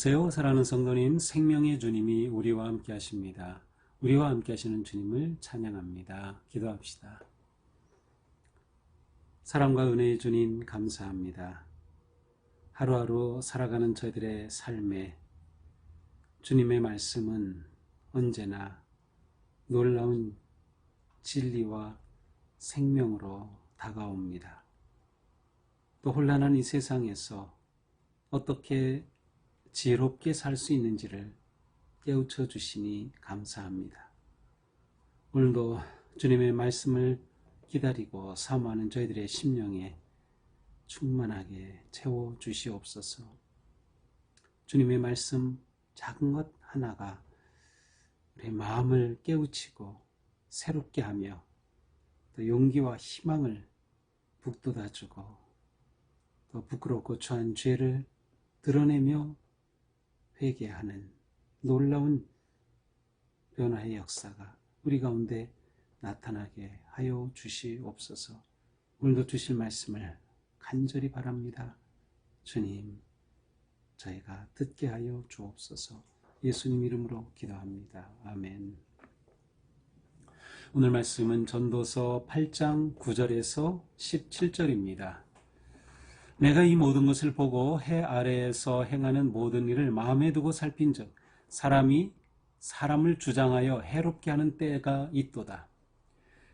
안녕하세요. 사랑하는 성도님, 생명의 주님이 우리와 함께 하십니다. 우리와 함께 하시는 주님을 찬양합니다. 기도합시다. 사랑과 은혜의 주님 감사합니다. 하루하루 살아가는 저희들의 삶에 주님의 말씀은 언제나 놀라운 진리와 생명으로 다가옵니다. 또 혼란한 이 세상에서 어떻게 지혜롭게 살 수 있는지를 깨우쳐 주시니 감사합니다. 오늘도 주님의 말씀을 기다리고 사모하는 저희들의 심령에 충만하게 채워 주시옵소서. 주님의 말씀 작은 것 하나가 우리의 마음을 깨우치고 새롭게 하며 또 용기와 희망을 북돋아주고 또 부끄럽고 추한 죄를 드러내며 회개하는 놀라운 변화의 역사가 우리 가운데 나타나게 하여 주시옵소서. 오늘도 주실 말씀을 간절히 바랍니다. 주님, 저희가 듣게 하여 주옵소서. 예수님 이름으로 기도합니다. 아멘. 오늘 말씀은 전도서 8장 9절에서 17절입니다. 내가 이 모든 것을 보고 해 아래에서 행하는 모든 일을 마음에 두고 살핀즉 사람이 사람을 주장하여 해롭게 하는 때가 있도다.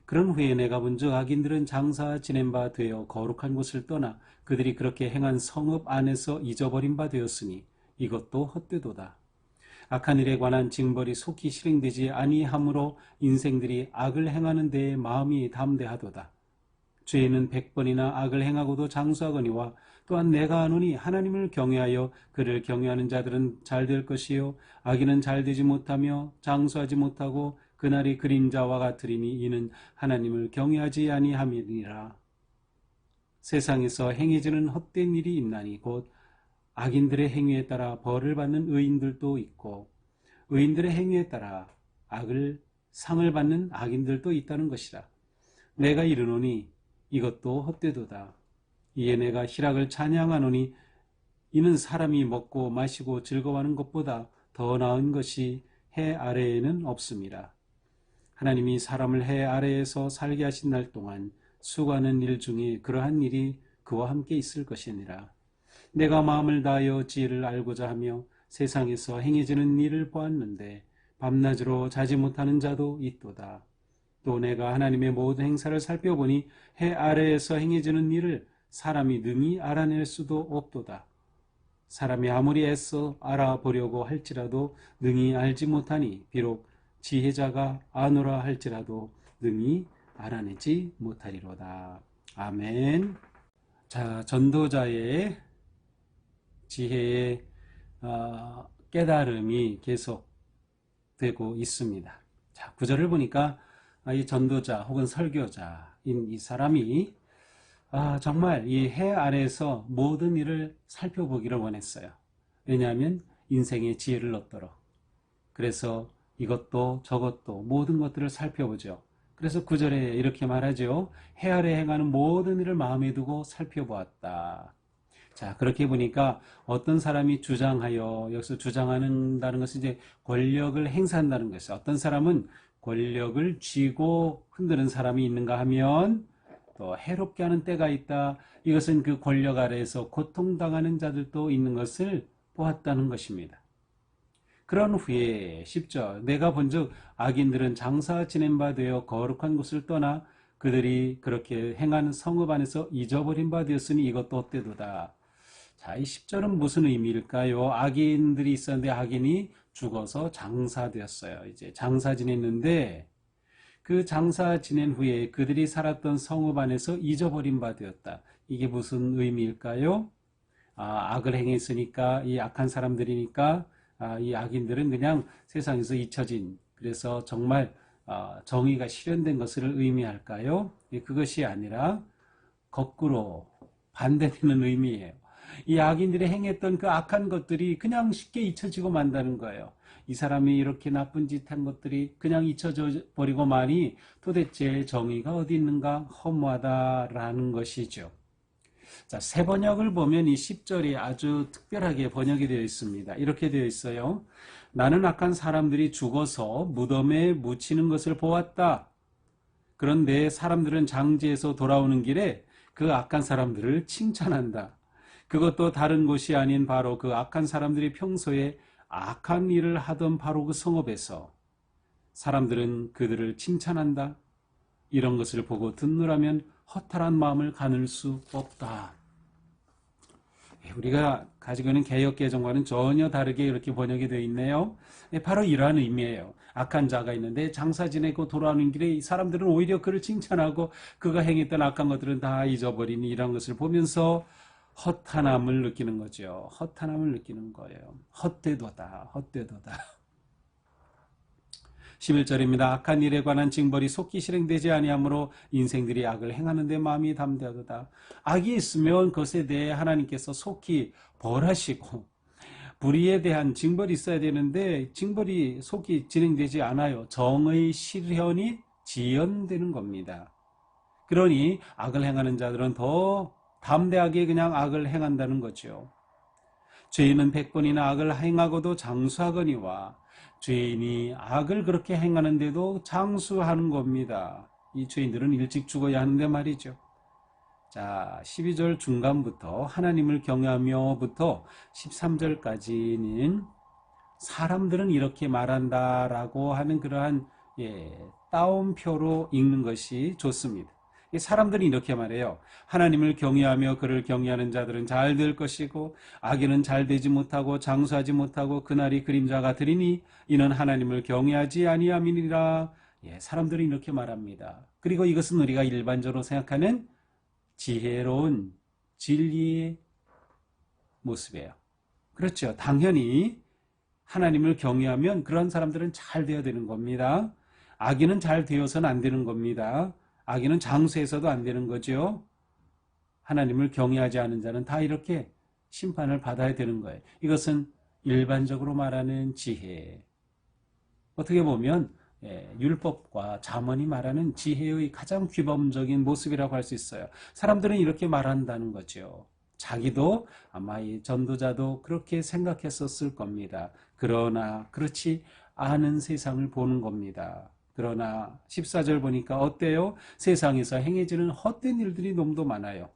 그런 후에 내가 본즉 악인들은 장사 지낸 바 되어 거룩한 곳을 떠나 그들이 그렇게 행한 성읍 안에서 잊어버린 바 되었으니 이것도 헛되도다. 악한 일에 관한 징벌이 속히 실행되지 아니하므로 인생들이 악을 행하는 데에 마음이 담대하도다. 죄인은 100번이나 악을 행하고도 장수하거니와 또한 내가 아노니 하나님을 경외하여 그를 경외하는 자들은 잘 될 것이요 악인은 잘 되지 못하며 장수하지 못하고 그날이 그림자와 같으리니 이는 하나님을 경외하지 아니함이니라. 세상에서 행해지는 헛된 일이 있나니 곧 악인들의 행위에 따라 벌을 받는 의인들도 있고 의인들의 행위에 따라 상을 받는 악인들도 있다는 것이라. 내가 이르노니 이것도 헛되도다. 이에 내가 희락을 찬양하노니 이는 사람이 먹고 마시고 즐거워하는 것보다 더 나은 것이 해 아래에는 없음이라. 하나님이 사람을 해 아래에서 살게 하신 날 동안 수고하는 일 중에 그러한 일이 그와 함께 있을 것이니라. 내가 마음을 다하여 지혜를 알고자 하며 세상에서 행해지는 일을 보았는데 밤낮으로 자지 못하는 자도 있도다. 또 내가 하나님의 모든 행사를 살펴보니 해 아래에서 행해지는 일을 사람이 능히 알아낼 수도 없도다. 사람이 아무리 애써 알아보려고 할지라도 능히 알지 못하니 비록 지혜자가 아노라 할지라도 능히 알아내지 못하리로다. 아멘. 자, 전도자의 지혜의 깨달음이 계속되고 있습니다. 자, 구절을 보니까 이 전도자 혹은 설교자인 이 사람이 정말 이 해 아래에서 모든 일을 살펴보기를 원했어요. 왜냐하면 인생의 지혜를 얻도록. 그래서 이것도 저것도 모든 것들을 살펴보죠. 그래서 구절에 이렇게 말하죠. 해 아래 행하는 모든 일을 마음에 두고 살펴보았다. 자, 그렇게 보니까 어떤 사람이 주장하여, 여기서 주장한다는 것은 이제 권력을 행사한다는 것이죠. 어떤 사람은 권력을 쥐고 흔드는 사람이 있는가 하면 또 해롭게 하는 때가 있다. 이것은 그 권력 아래에서 고통당하는 자들도 있는 것을 보았다는 것입니다. 그런 후에 10절 내가 본즉 악인들은 장사 지낸 바 되어 거룩한 곳을 떠나 그들이 그렇게 행한 성읍 안에서 잊어버린 바 되었으니 이것도 헛되도다. 자, 이 10절은 무슨 의미일까요? 악인들이 있었는데 악인이 죽어서 장사되었어요. 이제 장사 지냈는데 그 장사 지낸 후에 그들이 살았던 성읍 안에서 잊어버린 바 되었다. 이게 무슨 의미일까요? 악을 행했으니까 이 악한 사람들이니까 이 악인들은 그냥 세상에서 잊혀진, 그래서 정말 정의가 실현된 것을 의미할까요? 그것이 아니라 거꾸로 반대되는 의미예요. 이 악인들이 행했던 그 악한 것들이 그냥 쉽게 잊혀지고 만다는 거예요. 이 사람이 이렇게 나쁜 짓 한 것들이 그냥 잊혀져 버리고 마니 도대체 정의가 어디 있는가 허무하다라는 것이죠. 자, 새 번역을 보면 이 10절이 아주 특별하게 번역이 되어 있습니다. 이렇게 되어 있어요. 나는 악한 사람들이 죽어서 무덤에 묻히는 것을 보았다. 그런데 사람들은 장지에서 돌아오는 길에 그 악한 사람들을 칭찬한다. 그것도 다른 곳이 아닌 바로 그 악한 사람들이 평소에 악한 일을 하던 바로 그 성읍에서 사람들은 그들을 칭찬한다. 이런 것을 보고 듣노라면 허탈한 마음을 가눌 수 없다. 우리가 가지고 있는 개역개정과는 전혀 다르게 이렇게 번역이 되어 있네요. 바로 이러한 의미예요. 악한 자가 있는데 장사 지내고 돌아오는 길에 이 사람들은 오히려 그를 칭찬하고 그가 행했던 악한 것들은 다 잊어버리니 이런 것을 보면서 허탄함을 느끼는 거죠. 허탄함을 느끼는 거예요. 헛되도다. 헛되도다. 11절입니다. 악한 일에 관한 징벌이 속히 실행되지 아니하므로 인생들이 악을 행하는 데 마음이 담대하도다. 악이 있으면 그것에 대해 하나님께서 속히 벌하시고 불의에 대한 징벌이 있어야 되는데 징벌이 속히 진행되지 않아요. 정의 실현이 지연되는 겁니다. 그러니 악을 행하는 자들은 더 담대하게 그냥 악을 행한다는 거죠. 죄인은 100번이나 악을 행하고도 장수하거니와 죄인이 악을 그렇게 행하는데도 장수하는 겁니다. 이 죄인들은 일찍 죽어야 하는데 말이죠. 자, 12절 중간부터 하나님을 경외하며부터 13절까지는 사람들은 이렇게 말한다라고 하는 그러한 따옴표로 읽는 것이 좋습니다. 사람들이 이렇게 말해요. 하나님을 경외하며 그를 경외하는 자들은 잘 될 것이고 악인은 잘 되지 못하고 장수하지 못하고 그날이 그림자가 되리니 이는 하나님을 경외하지 아니함이니라. 사람들이 이렇게 말합니다. 그리고 이것은 우리가 일반적으로 생각하는 지혜로운 진리의 모습이에요. 그렇죠. 당연히 하나님을 경외하면 그런 사람들은 잘 되어야 되는 겁니다. 악인은 잘 되어서는 안 되는 겁니다. 악인은 장수해서도 안 되는 거죠. 하나님을 경외하지 않은 자는 다 이렇게 심판을 받아야 되는 거예요. 이것은 일반적으로 말하는 지혜. 어떻게 보면 율법과 잠언이 말하는 지혜의 가장 규범적인 모습이라고 할 수 있어요. 사람들은 이렇게 말한다는 거죠. 자기도 아마 이 전도자도 그렇게 생각했었을 겁니다. 그러나 그렇지 않은 세상을 보는 겁니다. 그러나 14절 보니까 어때요? 세상에서 행해지는 헛된 일들이 너무도 많아요.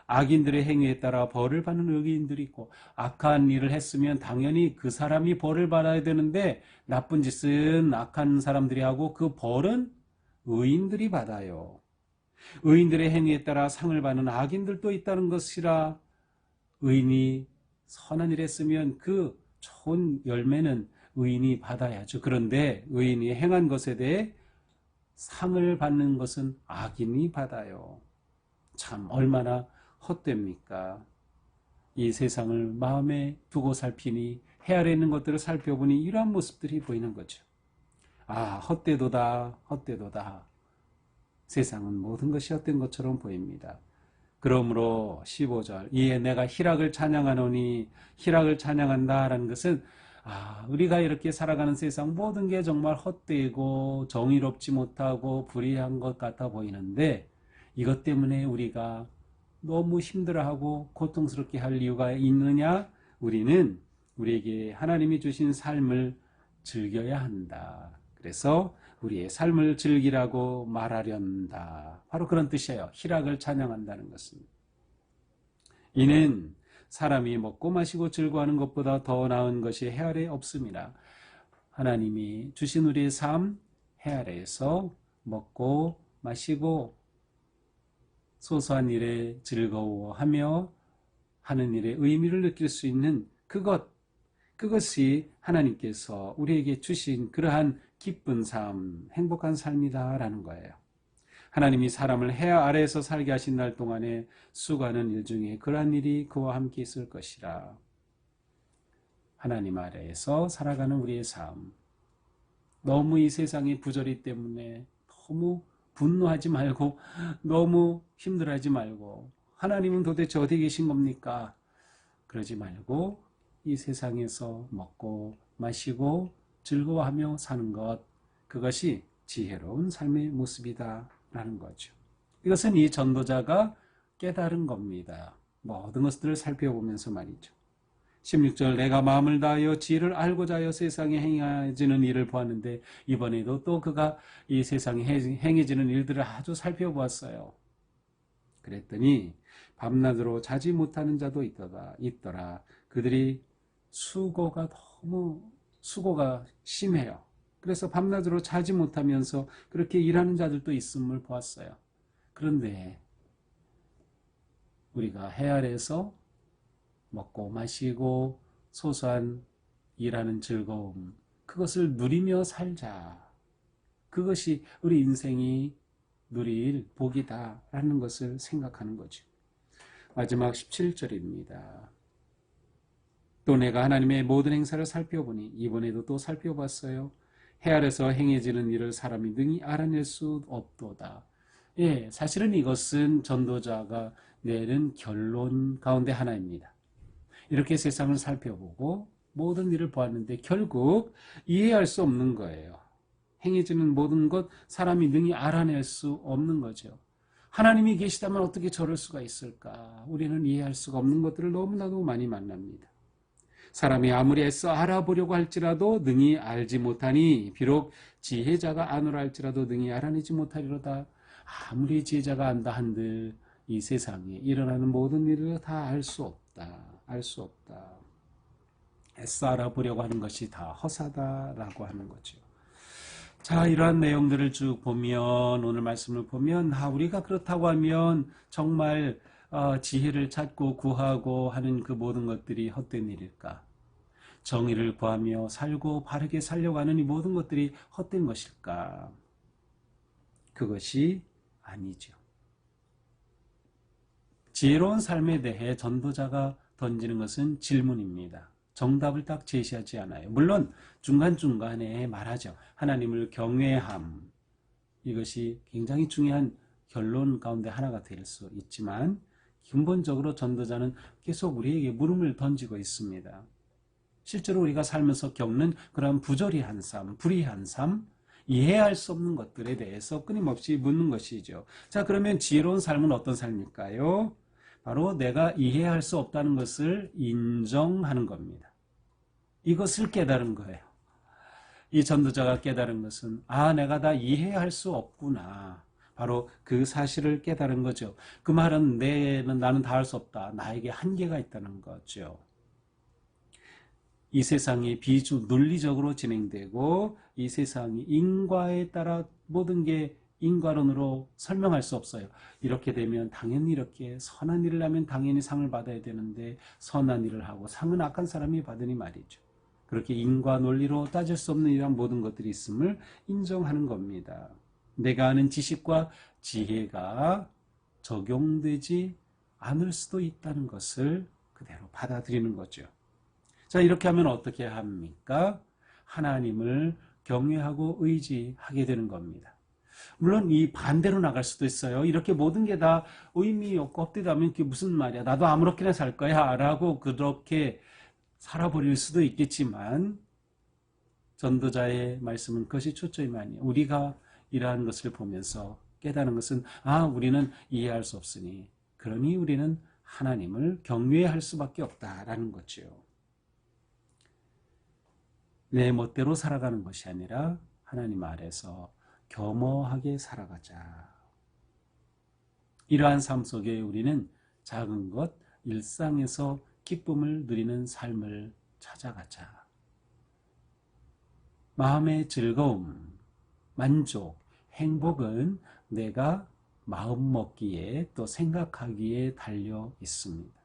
악인들의 행위에 따라 벌을 받는 의인들이 있고 악한 일을 했으면 당연히 그 사람이 벌을 받아야 되는데 나쁜 짓은 악한 사람들이 하고 그 벌은 의인들이 받아요. 의인들의 행위에 따라 상을 받는 악인들도 있다는 것이라 의인이 선한 일을 했으면 그 좋은 열매는 의인이 받아야죠. 그런데 의인이 행한 것에 대해 상을 받는 것은 악인이 받아요. 참 얼마나 헛됩니까? 이 세상을 마음에 두고 살피니 해 아래 있는 것들을 살펴보니 이러한 모습들이 보이는 거죠. 아, 헛되도다, 헛되도다. 세상은 모든 것이 헛된 것처럼 보입니다. 그러므로 15절 이에 내가 희락을 찬양하노니 희락을 찬양한다라는 것은 우리가 이렇게 살아가는 세상 모든 게 정말 헛되고 정의롭지 못하고 불의한 것 같아 보이는데 이것 때문에 우리가 너무 힘들어하고 고통스럽게 할 이유가 있느냐? 우리는 우리에게 하나님이 주신 삶을 즐겨야 한다. 그래서 우리의 삶을 즐기라고 말하련다. 바로 그런 뜻이에요. 희락을 찬양한다는 것은. 이는 사람이 먹고 마시고 즐거워하는 것보다 더 나은 것이 해 아래 없습니다. 하나님이 주신 우리의 삶, 해 아래에서 먹고 마시고 소소한 일에 즐거워하며 하는 일에 의미를 느낄 수 있는 그것이 하나님께서 우리에게 주신 그러한 기쁜 삶, 행복한 삶이다라는 거예요. 하나님이 사람을 해 아래에서 살게 하신 날 동안에 수고하는 일 중에 그러한 일이 그와 함께 있을 것이라. 하나님 아래에서 살아가는 우리의 삶. 너무 이 세상의 부조리 때문에 너무 분노하지 말고 너무 힘들어하지 말고 하나님은 도대체 어디 계신 겁니까? 그러지 말고 이 세상에서 먹고 마시고 즐거워하며 사는 것, 그것이 지혜로운 삶의 모습이다 라는 거죠. 이것은 이 전도자가 깨달은 겁니다. 모든 것들을 살펴보면서 말이죠. 16절 내가 마음을 다하여 지혜를 알고자 하여 세상에 행해지는 일을 보았는데 이번에도 또 그가 이 세상에 행해지는 일들을 아주 살펴보았어요. 그랬더니 밤낮으로 자지 못하는 자도 있더라. 그들이 수고가 심해요. 그래서 밤낮으로 자지 못하면서 그렇게 일하는 자들도 있음을 보았어요. 그런데 우리가 해 아래에서 먹고 마시고 소소한 일하는 즐거움, 그것을 누리며 살자. 그것이 우리 인생이 누릴 복이다라는 것을 생각하는 거죠. 마지막 17절입니다. 또 내가 하나님의 모든 행사를 살펴보니 이번에도 또 살펴봤어요. 해 아래서 행해지는 일을 사람이 능히 알아낼 수 없도다. 예, 사실은 이것은 전도자가 내는 결론 가운데 하나입니다. 이렇게 세상을 살펴보고 모든 일을 보았는데 결국 이해할 수 없는 거예요. 행해지는 모든 것 사람이 능히 알아낼 수 없는 거죠. 하나님이 계시다면 어떻게 저럴 수가 있을까? 우리는 이해할 수가 없는 것들을 너무나도 많이 만납니다. 사람이 아무리 애써 알아보려고 할지라도 능히 알지 못하니 비록 지혜자가 아노라 할지라도 능히 알아내지 못하리로다. 아무리 지혜자가 안다 한들 이 세상에 일어나는 모든 일을 다 알 수 없다. 알 수 없다. 애써 알아보려고 하는 것이 다 허사다라고 하는 거죠. 자, 이러한 내용들을 쭉 보면 오늘 말씀을 보면 우리가 그렇다고 하면 정말 지혜를 찾고 구하고 하는 그 모든 것들이 헛된 일일까? 정의를 구하며 살고 바르게 살려고 하는 이 모든 것들이 헛된 것일까? 그것이 아니죠. 지혜로운 삶에 대해 전도자가 던지는 것은 질문입니다. 정답을 딱 제시하지 않아요. 물론 중간중간에 말하죠. 하나님을 경외함. 이것이 굉장히 중요한 결론 가운데 하나가 될 수 있지만 근본적으로 전도자는 계속 우리에게 물음을 던지고 있습니다. 실제로 우리가 살면서 겪는 그런 부조리한 삶, 불의한 삶, 이해할 수 없는 것들에 대해서 끊임없이 묻는 것이죠. 자, 그러면 지혜로운 삶은 어떤 삶일까요? 바로 내가 이해할 수 없다는 것을 인정하는 겁니다. 이것을 깨달은 거예요. 이 전도자가 깨달은 것은 내가 다 이해할 수 없구나. 바로 그 사실을 깨달은 거죠. 그 말은 나는 다 할 수 없다. 나에게 한계가 있다는 거죠. 이 세상이 논리적으로 진행되고 이 세상이 인과에 따라 모든 게 인과론으로 설명할 수 없어요. 이렇게 되면 당연히 이렇게 선한 일을 하면 당연히 상을 받아야 되는데 선한 일을 하고 상은 악한 사람이 받으니 말이죠. 그렇게 인과 논리로 따질 수 없는 이러한 모든 것들이 있음을 인정하는 겁니다. 내가 아는 지식과 지혜가 적용되지 않을 수도 있다는 것을 그대로 받아들이는 거죠. 자, 이렇게 하면 어떻게 합니까? 하나님을 경외하고 의지하게 되는 겁니다. 물론 이 반대로 나갈 수도 있어요. 이렇게 모든 게 다 의미 없고 헛되다면 그게 무슨 말이야? 나도 아무렇게나 살 거야 라고 그렇게 살아버릴 수도 있겠지만 전도자의 말씀은 그것이 초점이 아니에요. 우리가 이러한 것을 보면서 깨닫는 것은 우리는 이해할 수 없으니 그러니 우리는 하나님을 경외할 수밖에 없다라는 거죠. 내 멋대로 살아가는 것이 아니라 하나님 아래서 겸허하게 살아가자. 이러한 삶 속에 우리는 작은 것, 일상에서 기쁨을 누리는 삶을 찾아가자. 마음의 즐거움, 만족, 행복은 내가 마음 먹기에 또 생각하기에 달려 있습니다.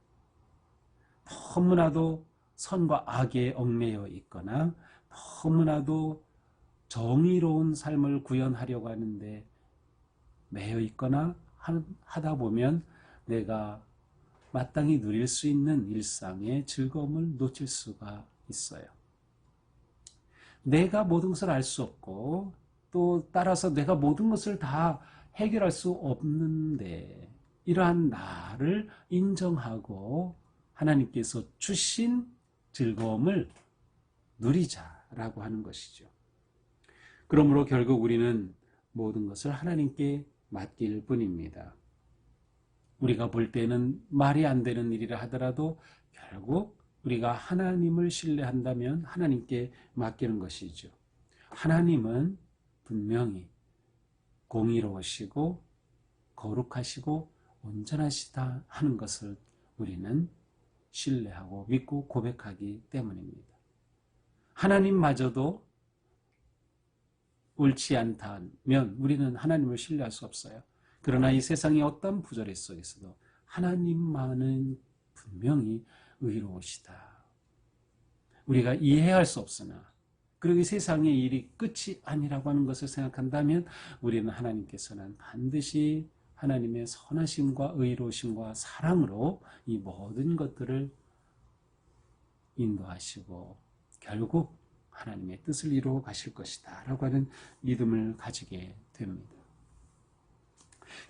너무나도 선과 악에 얽매여 있거나 너무나도 정의로운 삶을 구현하려고 하는데 매여 있거나 하다 보면 내가 마땅히 누릴 수 있는 일상의 즐거움을 놓칠 수가 있어요. 내가 모든 것을 알 수 없고 또 따라서 내가 모든 것을 다 해결할 수 없는데 이러한 나를 인정하고 하나님께서 주신 즐거움을 누리자라고 하는 것이죠. 그러므로 결국 우리는 모든 것을 하나님께 맡길 뿐입니다. 우리가 볼 때는 말이 안 되는 일이라 하더라도 결국 우리가 하나님을 신뢰한다면 하나님께 맡기는 것이죠. 하나님은 분명히 공의로우시고 거룩하시고 온전하시다 하는 것을 우리는 신뢰하고 믿고 고백하기 때문입니다. 하나님마저도 옳지 않다면 우리는 하나님을 신뢰할 수 없어요. 그러나 이 세상의 어떤 부조리 속에서도 하나님만은 분명히 의로우시다. 우리가 이해할 수 없으나 그리고 이 세상의 일이 끝이 아니라고 하는 것을 생각한다면 우리는 하나님께서는 반드시 하나님의 선하심과 의로우심과 사랑으로 이 모든 것들을 인도하시고 결국 하나님의 뜻을 이루어 가실 것이다 라고 하는 믿음을 가지게 됩니다.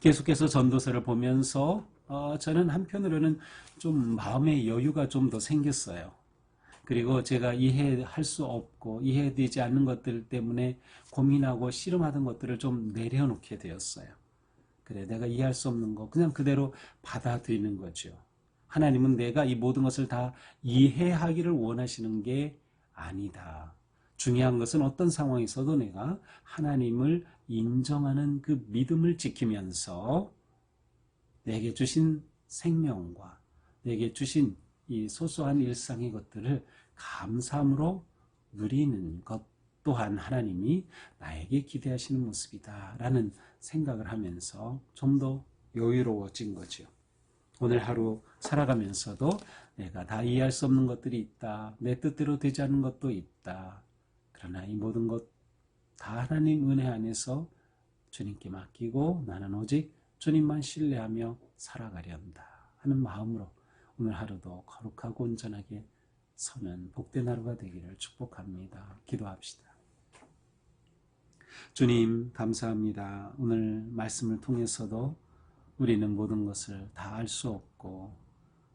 계속해서 전도서를 보면서 저는 한편으로는 좀 마음의 여유가 좀 더 생겼어요. 그리고 제가 이해할 수 없고 이해되지 않는 것들 때문에 고민하고 씨름하던 것들을 좀 내려놓게 되었어요. 그래, 내가 이해할 수 없는 거 그냥 그대로 받아들이는 거죠. 하나님은 내가 이 모든 것을 다 이해하기를 원하시는 게 아니다. 중요한 것은 어떤 상황에서도 내가 하나님을 인정하는 그 믿음을 지키면서 내게 주신 생명과 내게 주신 이 소소한 일상의 것들을 감사함으로 누리는 것 또한 하나님이 나에게 기대하시는 모습이다 라는 생각을 하면서 좀 더 여유로워진 거죠. 오늘 하루 살아가면서도 내가 다 이해할 수 없는 것들이 있다. 내 뜻대로 되지 않는 것도 있다. 그러나 이 모든 것 다 하나님 은혜 안에서 주님께 맡기고 나는 오직 주님만 신뢰하며 살아가려 한다 하는 마음으로 오늘 하루도 거룩하고 온전하게 서는 복된 하루가 되기를 축복합니다. 기도합시다. 주님 감사합니다. 오늘 말씀을 통해서도 우리는 모든 것을 다 알 수 없고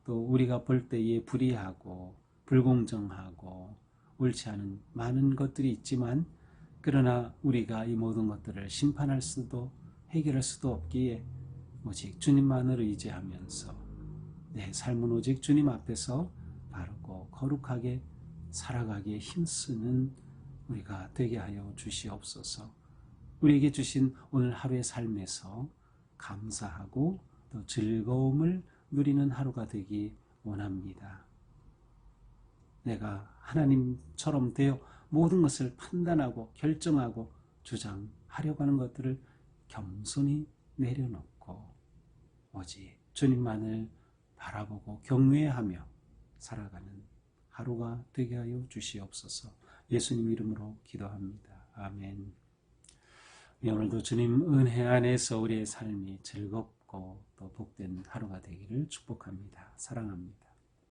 또 우리가 볼 때에 불의하고 불공정하고 옳지 않은 많은 것들이 있지만 그러나 우리가 이 모든 것들을 심판할 수도 해결할 수도 없기에 오직 주님만을 의지하면서 내 삶은 오직 주님 앞에서 바르고 거룩하게 살아가기에 힘쓰는 우리가 되게 하여 주시옵소서. 우리에게 주신 오늘 하루의 삶에서 감사하고 또 즐거움을 누리는 하루가 되기 원합니다. 내가 하나님처럼 되어 모든 것을 판단하고 결정하고 주장하려고 하는 것들을 겸손히 내려놓고 오직 주님만을 바라보고 경외하며 살아가는 하루가 되게 하여 주시옵소서. 예수님 이름으로 기도합니다. 아멘. 오늘도 주님 은혜 안에서 우리의 삶이 즐겁고 또 복된 하루가 되기를 축복합니다. 사랑합니다.